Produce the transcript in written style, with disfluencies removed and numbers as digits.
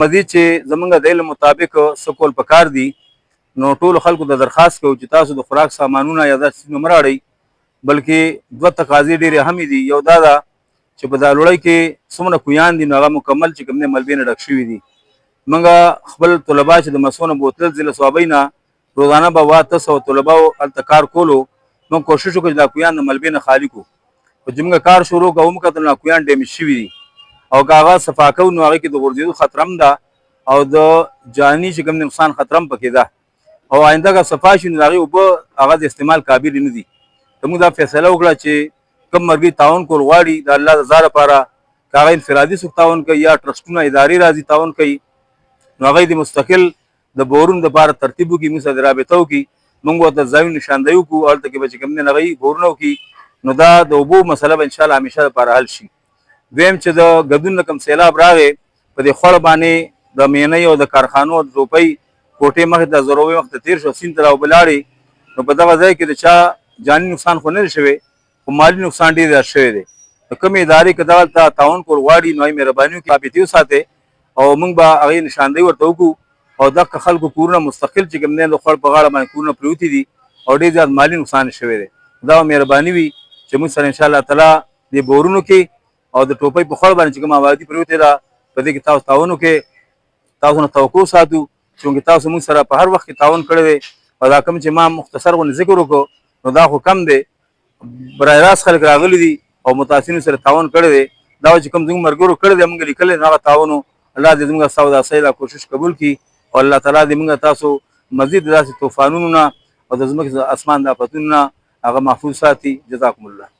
مزید چې زمونږ د علم مطابق څه کول پکار دي نو ټولو خلکو ته درخواست کوو چې تاسو د خوراک سامانونه یا داسې څیزونه مه راوړئ، بلکې دوه تقاضې ډېرې اهمې دي. یو دا ده چې په دا لوړۍ کې څومره کویان دي نو هغه مکمل چې کوم دی ملبې نه ډک شوي دي. موږ خپل طلبا چې د مسو نه بوتل ځي له صوابۍ نه روزانه به 800 طلباو هلته کار کولو، موږ کوشش وکړو چې دا کویان د ملبې نه خالي کړو. خو چې موږ کار شروع کوو ومکتل نو کویان ډیمیج شوي دي او که هغه صفا کوو نو هغې کې د غورځېدو خطره هم ده او د جاني چې کوم دی نقصان خطره هم پکې ده او آینده که صفا شي نو د هغې اوبه هغه د استعمال قابل نه دي. موږ دا فیصله وکړه چې کوم مرګي تعاون کول غواړي د الله د رضا لپاره، که هغه انفرادي څوک تعاون کوي یا ټرسټونه ادارې راځي تعاون کوي نو هغه د مستقل د بورونو دپاره ترتیب وکړي، موږ سره رابطه وکړي، موږ ورته ځایونه نشاندهي وکړو هلته کې به چې کوم دی هغوی بورونه وکړي نو دا د اوبو مسله به انشاءالله همیشه دپاره حل شي. دویم چې د ګدون نه کوم سیلاب راغی په دې خوړ باندې د مینۍ او د کارخانو د روپۍ کوټې مخې ته ضروبۍ مخې ته تېر شو سیند ته راوبه لاړې نو په دغه ځای کې د چا جاني نقصان خو نه دی شوی خو مالي نقصان ډېر زیات شوی دی. د کومې ادارې که دغه ته تعاون کول غواړي نو هغې مهرباني وکړي رابطې وساتئ او موږ به هغې نشاندهي ورته وکړو او دغه خلکو کورونه مستقل چې کوم دی د خوړ په غاړه باندې کورونه پرېوتي دي او ډېر زیات مالي نقصان شوی دی. دا مهرباني وي چې موږ سره انشاءالله تعالی دې بورونو کې او د ټوپۍ په خوړ باندې چې کومه آبادي پرېوتې ده په دې کې تاسو تعاون وکړئ، تاسو نه توقع ساتو چونکې تاسو موږ سره په هر وخت کې تعاون کړی دی او دا کوم چې ما مختصر غوندې ذکر وکړو نو دا خو کم دی، برای راست خلک راغلي دي او متاثرینو سره تعاون کړی دی. دا چې کوم زموږ ملګرو کړی دی موږ لیکلی نو هغه تعاون الله دې زموږ ستاسو دا صحیح کوشش قبول کړي او الله تعالی دې موږ تاسو مزید داسې طوفانونو نه او د ځمکې د اسمان د آفتونو نه هغه محفوظ ساتي. جزاکم الله.